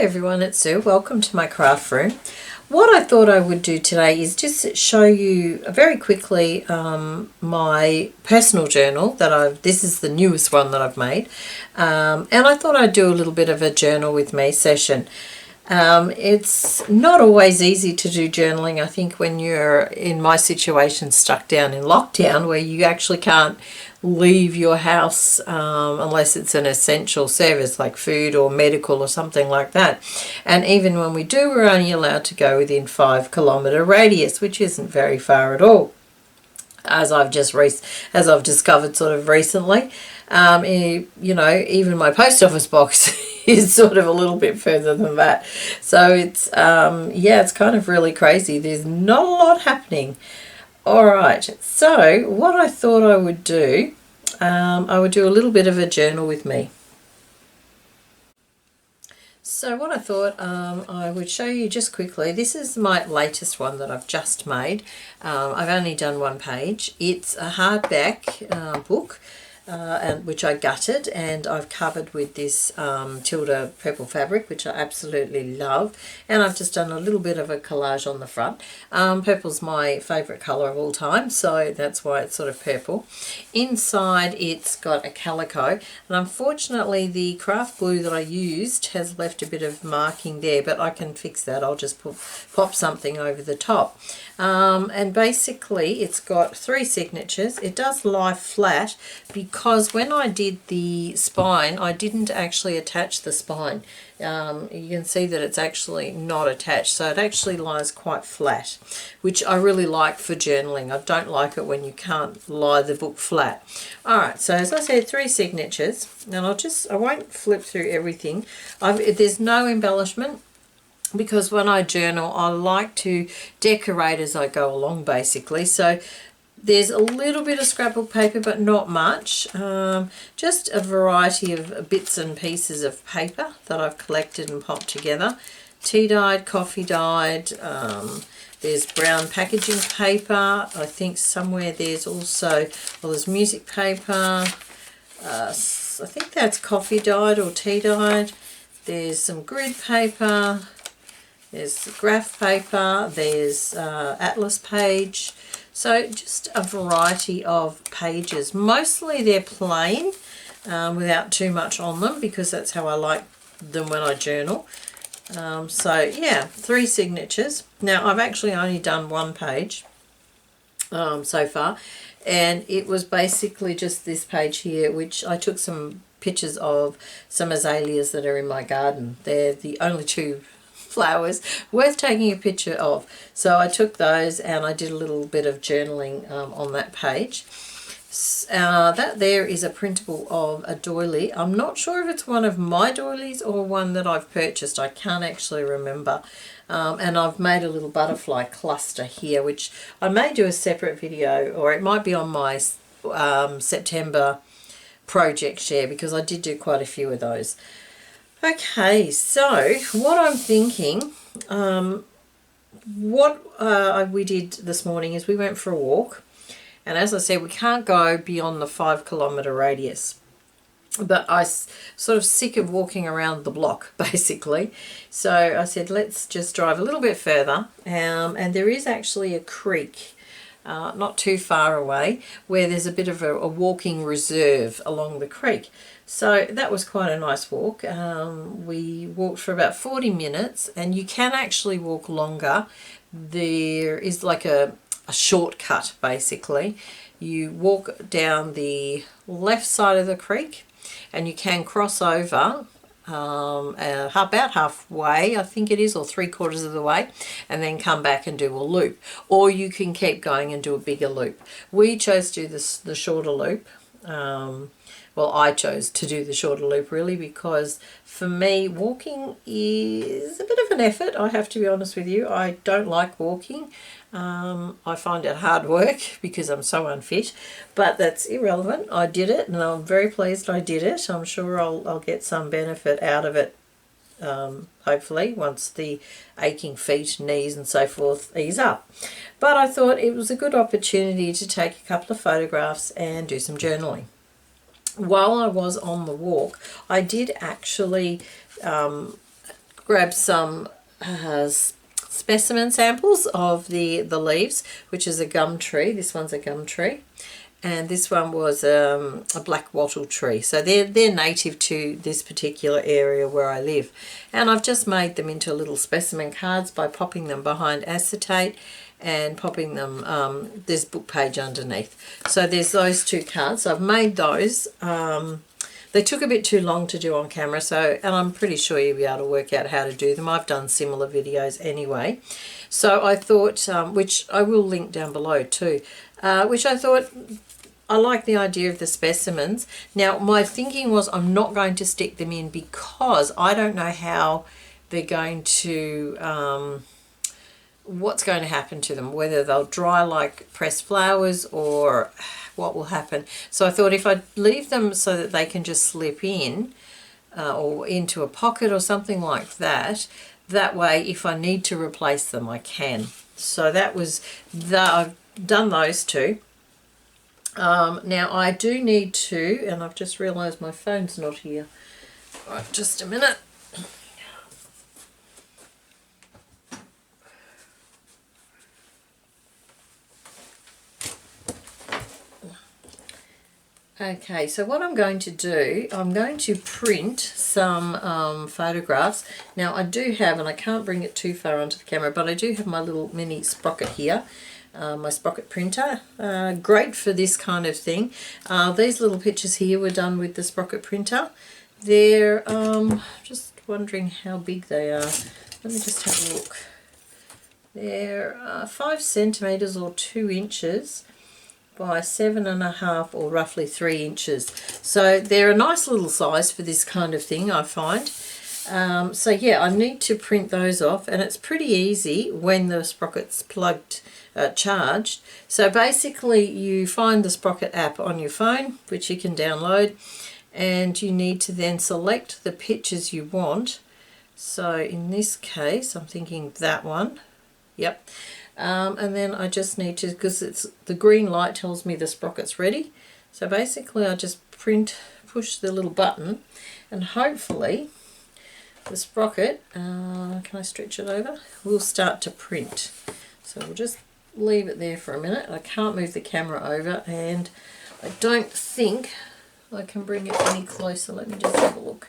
everyone, it's Sue. Welcome to my craft room. What I thought I would do today is just show you very quickly my personal journal that this is the newest one that I've made, and I thought I'd do a little bit of a journal with me session. It's not always easy to do journaling, I think, when you're in my situation stuck down in lockdown where you actually can't leave your house unless it's an essential service like food or medical or something like that. And even when we do, we're only allowed to go within 5 kilometre radius, which isn't very far at all, as I've discovered sort of recently. Even my post office box is sort of a little bit further than that. So it's it's kind of really crazy. There's not a lot happening. All right, so what I thought I would do, I would do a little bit of a journal with me. So what I thought I would show you just quickly, this is my latest one that I've just made. I've only done one page. It's a hardback book, which I gutted, and I've covered with this Tilda purple fabric, which I absolutely love, and I've just done a little bit of a collage on the front. Purple's my favourite colour of all time, so that's why it's sort of purple. Inside it's got a calico, and unfortunately the craft glue that I used has left a bit of marking there, but I can fix that. I'll just pop something over the top. And basically it's got 3 signatures. It does lie flat because when I did the spine, I didn't actually attach the spine. You can see that it's actually not attached, so it actually lies quite flat, which I really like for journaling. I don't like it when you can't lie the book flat. Alright, so as I said, 3 signatures, and I won't flip through everything. There's no embellishment, because when I journal I like to decorate as I go along, basically. So there's a little bit of scrapbook paper, but not much. Just a variety of bits and pieces of paper that I've collected and popped together. Tea dyed, coffee dyed, there's brown packaging paper. I think somewhere there's also, there's music paper. I think that's coffee dyed or tea dyed. There's some grid paper. There's graph paper, there's atlas page, so just a variety of pages. Mostly they're plain, without too much on them, because that's how I like them when I journal. So yeah, 3 signatures. Now I've actually only done 1 page so far, and it was basically just this page here, which I took some pictures of some azaleas that are in my garden. They're the only 2 flowers worth taking a picture of, so I took those and I did a little bit of journaling on that page. That there is a printable of a doily. I'm not sure if it's one of my doilies or one that I've purchased. I can't actually remember. And I've made a little butterfly cluster here, which I may do a separate video, or it might be on my September project share, because I did do quite a few of those. Okay, so what I'm thinking, we did this morning is we went for a walk, and as I said, we can't go beyond the 5 kilometre radius, but I sort of sick of walking around the block, basically. So I said, let's just drive a little bit further, and there is actually a creek not too far away where there's a bit of a walking reserve along the creek. So that was quite a nice walk. We walked for about 40 minutes, and you can actually walk longer. There is like a shortcut, basically. You walk down the left side of the creek, and you can cross over about halfway, I think it is, or 3/4 of the way, and then come back and do a loop. Or you can keep going and do a bigger loop. We chose to do the shorter loop. Well, I chose to do the shorter loop, really, because for me walking is a bit of an effort, I have to be honest with you. I don't like walking. I find it hard work because I'm so unfit, but that's irrelevant. I did it, and I'm very pleased I did it. I'm sure I'll get some benefit out of it, hopefully, once the aching feet, knees and so forth ease up. But I thought it was a good opportunity to take a couple of photographs and do some journaling. While I was on the walk, I did actually grabbed some specimen samples of the leaves, which is a gum tree. This one's a gum tree, and this one was a black wattle tree. So they're native to this particular area where I live. And I've just made them into little specimen cards by popping them behind acetate and popping them, there's book page underneath. So there's those two cards. So I've made those. They took a bit too long to do on camera, and I'm pretty sure you'll be able to work out how to do them. I've done similar videos anyway. So I thought, which I will link down below too, which I thought, I like the idea of the specimens. Now, my thinking was I'm not going to stick them in because I don't know how they're going to, what's going to happen to them, whether they'll dry like pressed flowers or what will happen. So I thought if I leave them so that they can just slip in or into a pocket or something like that, that way if I need to replace them I can. So that was I've done those two. Now I do need to, and I've just realised my phone's not here. Right, just a minute. Okay, so what I'm going to do, I'm going to print some photographs. Now I do have, and I can't bring it too far onto the camera, but I do have my little mini sprocket here, my sprocket printer. Great for this kind of thing. These little pictures here were done with the sprocket printer. They're, just wondering how big they are. Let me just have a look. They're 5 centimetres or 2 inches. By 7.5 or roughly 3 inches. So they're a nice little size for this kind of thing, I find. So yeah, I need to print those off, and it's pretty easy when the sprocket's plugged, charged. So basically you find the Sprocket app on your phone, which you can download, and you need to then select the pictures you want. So in this case, I'm thinking that one. Yep. And then I just need to, because it's the green light tells me the sprocket's ready. So basically I just push the little button, and hopefully the sprocket, can I stretch it over? Will start to print. So we'll just leave it there for a minute. I can't move the camera over, and I don't think I can bring it any closer. Let me just have a look.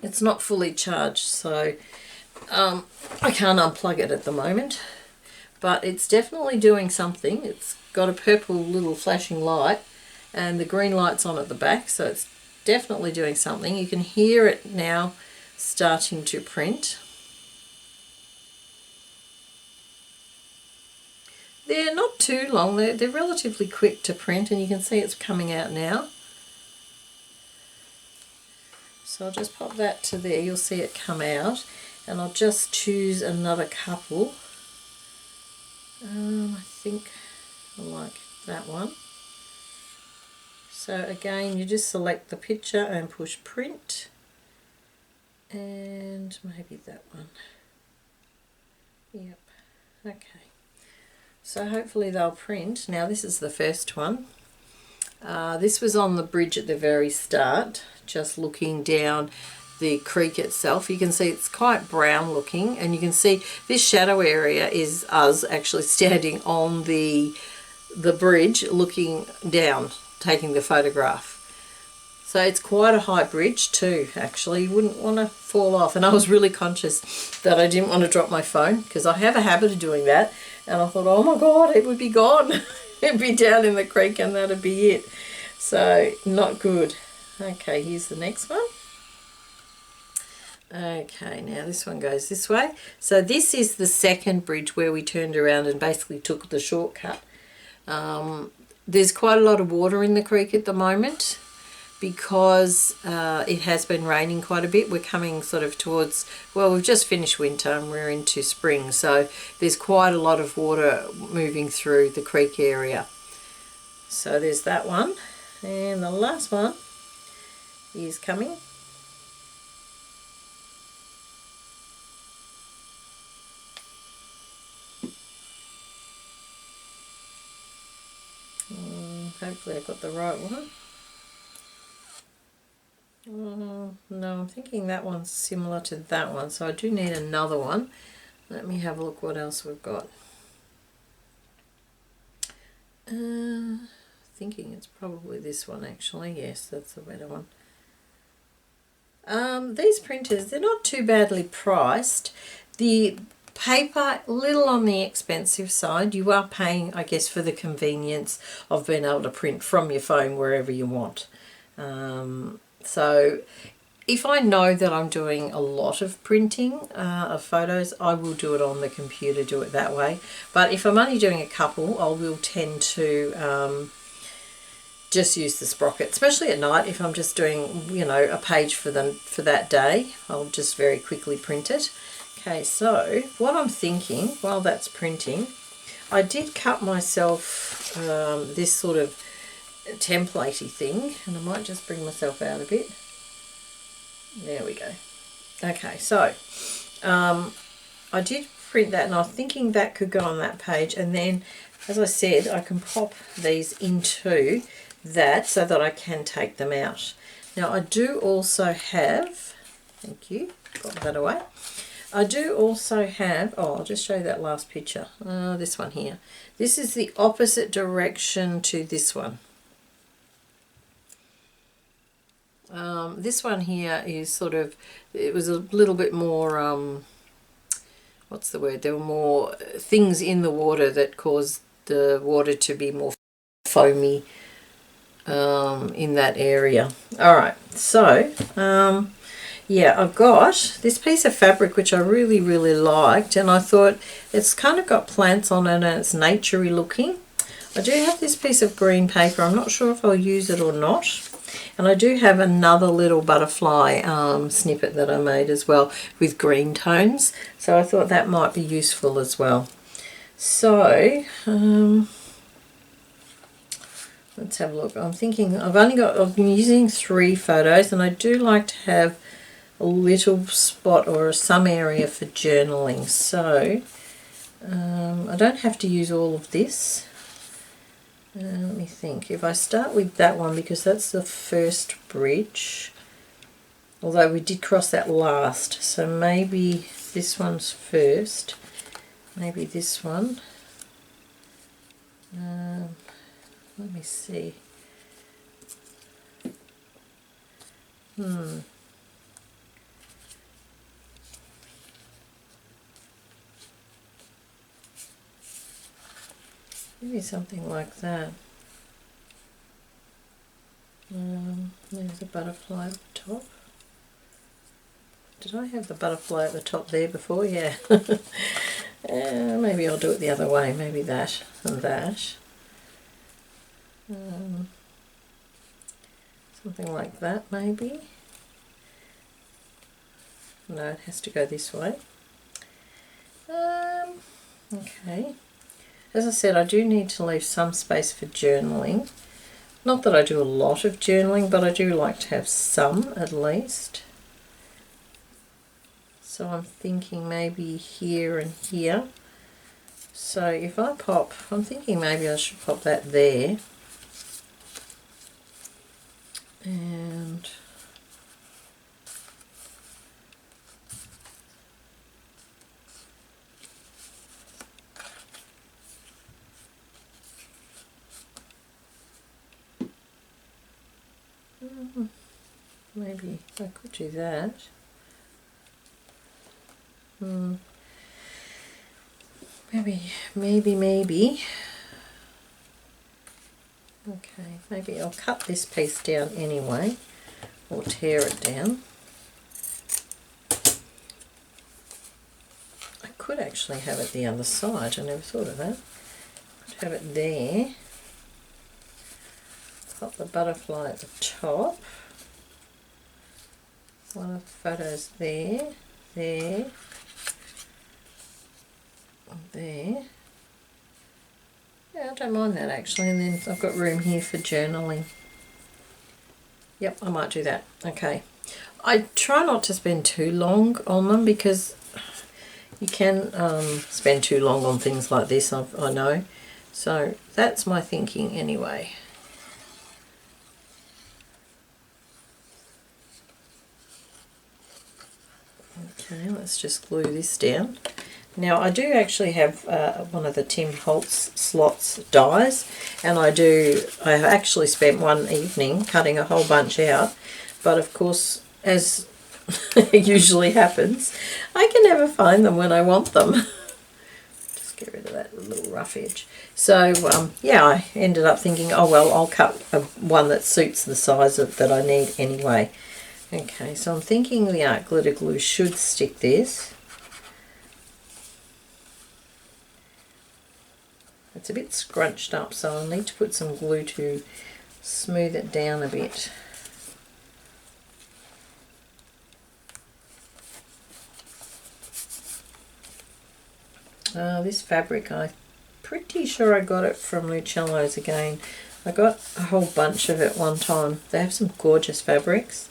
It's not fully charged, so I can't unplug it at the moment, but it's definitely doing something. It's got a purple little flashing light, and the green light's on at the back, so it's definitely doing something. You can hear it now starting to print. They're not too long, they're relatively quick to print, and you can see it's coming out now. So I'll just pop that to there, you'll see it come out. And I'll just choose another couple. I think I like that one. So again, you just select the picture and push print. And maybe that one. Yep. Okay. So hopefully they'll print. Now this is the first one. This was on the bridge at the very start, just looking down the creek itself. You can see it's quite brown looking, and you can see this shadow area is us actually standing on the bridge looking down, taking the photograph. So it's quite a high bridge too, actually. You wouldn't want to fall off, and I was really conscious that I didn't want to drop my phone, because I have a habit of doing that, and I thought, oh my god, it would be gone. It'd be down in the creek and that'd be it. So not good. Okay, here's the next one. Okay, now this one goes this way. So this is the second bridge where we turned around and basically took the shortcut. There's quite a lot of water in the creek at the moment because it has been raining quite a bit. We're coming sort of towards, well, we've just finished winter and we're into spring, so there's quite a lot of water moving through the creek area. So there's that one, and the last one is coming. Hopefully I got the right one. No, I'm thinking that one's similar to that one, so I do need another one. Let me have a look what else we've got. Thinking it's probably this one actually. Yes, that's the better one. These printers, they're not too badly priced. The paper, a little on the expensive side. You are paying, I guess, for the convenience of being able to print from your phone wherever you want. So if I know that I'm doing a lot of printing of photos, I will do it on the computer, do it that way. But if I'm only doing a couple, I will tend to just use the sprocket, especially at night. If I'm just doing, you know, a page for that day, I'll just very quickly print it. Okay, so what I'm thinking while that's printing, I did cut myself this sort of templatey thing, and I might just bring myself out a bit. There we go. Okay, so I did print that, and I was thinking that could go on that page, and then, as I said, I can pop these into that so that I can take them out. Now I do also have, thank you, got that away. I do also have, oh, I'll just show you that last picture, this one here. This is the opposite direction to this one. This one here is sort of, it was a little bit more, what's the word, there were more things in the water that caused the water to be more foamy in that area. Alright, so yeah, I've got this piece of fabric which I really liked, and I thought it's kind of got plants on it and it's naturey looking. I do have this piece of green paper. I'm not sure if I'll use it or not. And I do have another little butterfly snippet that I made as well with green tones. So I thought that might be useful as well. So let's have a look. I'm thinking I've been using 3 photos, and I do like to have a little spot or some area for journaling. So I don't have to use all of this. Let me think. If I start with that one, because that's the first bridge, although we did cross that last, so maybe this one's first, maybe this one. Let me see. Maybe something like that. There's a butterfly at the top. Did I have the butterfly at the top there before? Yeah. Maybe I'll do it the other way. Maybe that and that. Something like that, maybe. No, it has to go this way. Okay. As I said, I do need to leave some space for journaling. Not that I do a lot of journaling, but I do like to have some at least. So I'm thinking maybe here and here. So if I pop, I'm thinking maybe I should pop that there. And maybe I could do that. Maybe. Okay, maybe I'll cut this piece down anyway, or tear it down. I could actually have it the other side. I never thought of that. I could have it there. Pop the butterfly at the top. One of the photos there, there, there. Yeah, I don't mind that actually, and then I've got room here for journaling. Yep, I might do that. Okay. I try not to spend too long on them, because you can spend too long on things like this, I know. So that's my thinking anyway. Okay, let's just glue this down. Now I do actually have one of the Tim Holtz slots dies, and I have actually spent one evening cutting a whole bunch out, but of course, as usually happens, I can never find them when I want them. Just get rid of that little rough edge. So yeah, I ended up thinking, oh well, I'll cut one that suits the size that I need anyway. Okay, so I'm thinking the art glitter glue should stick this. It's a bit scrunched up, so I'll need to put some glue to smooth it down a bit. This fabric, I'm pretty sure I got it from Lucello's again. I got a whole bunch of it one time. They have some gorgeous fabrics.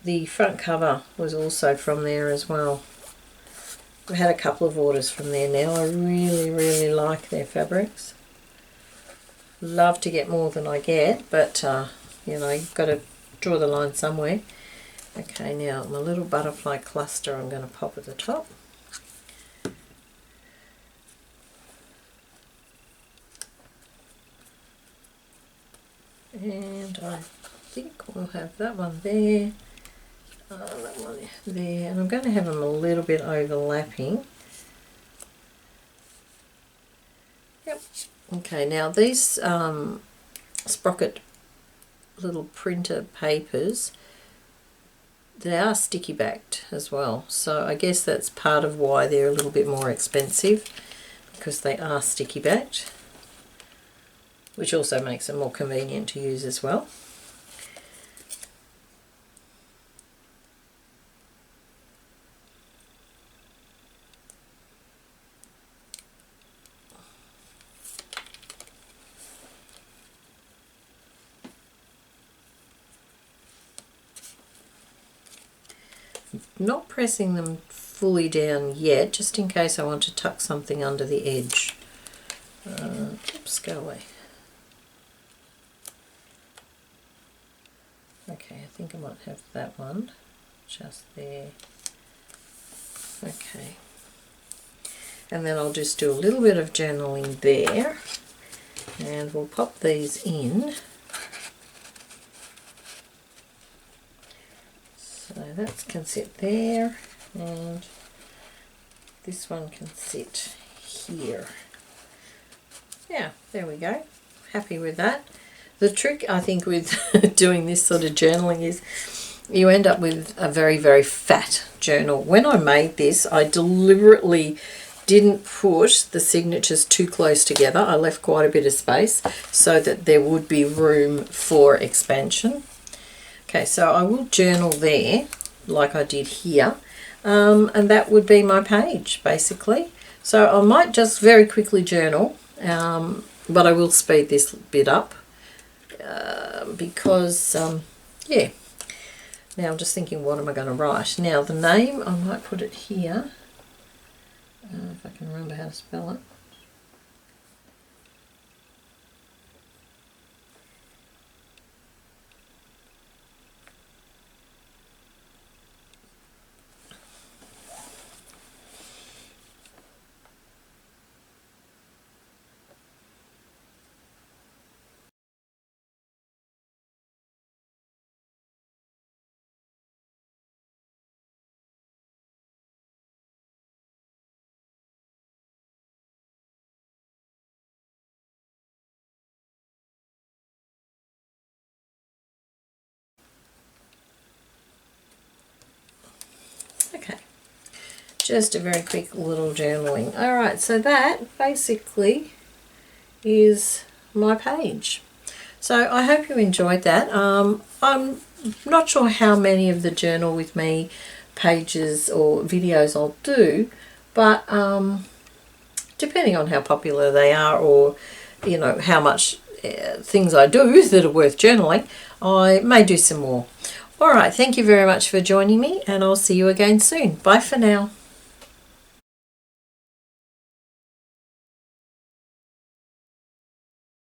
The front cover was also from there as well. I had a couple of orders from there now. I really like their fabrics. Love to get more than I get, but you know, you've got to draw the line somewhere. Okay, now my little butterfly cluster I'm going to pop at the top. And I think we'll have that one there. That one there, and I'm going to have them a little bit overlapping. Yep. Okay, now these sprocket little printer papers, they are sticky backed as well, so I guess that's part of why they're a little bit more expensive, because they are sticky backed, which also makes them more convenient to use as well. Not pressing them fully down yet, just in case I want to tuck something under the edge. Oops, go away. Okay, I think I might have that one just there. Okay, and then I'll just do a little bit of journaling there, and we'll pop these in. So that can sit there, and this one can sit here. Yeah, there we go. Happy with that. The trick, I think, with doing this sort of journaling is you end up with a very fat journal. When I made this, I deliberately didn't put the signatures too close together. I left quite a bit of space so that there would be room for expansion. Okay, so I will journal there like I did here, and that would be my page basically. So I might just very quickly journal, but I will speed this bit up because yeah. Now I'm just thinking, what am I going to write? Now the name, I might put it here, if I can remember how to spell it. Okay, just a very quick little journaling. Alright, so that basically is my page. So I hope you enjoyed that. I'm not sure how many of the Journal With Me pages or videos I'll do, but depending on how popular they are, or you know how much things I do that are worth journaling, I may do some more. Alright, thank you very much for joining me, and I'll see you again soon. Bye for now.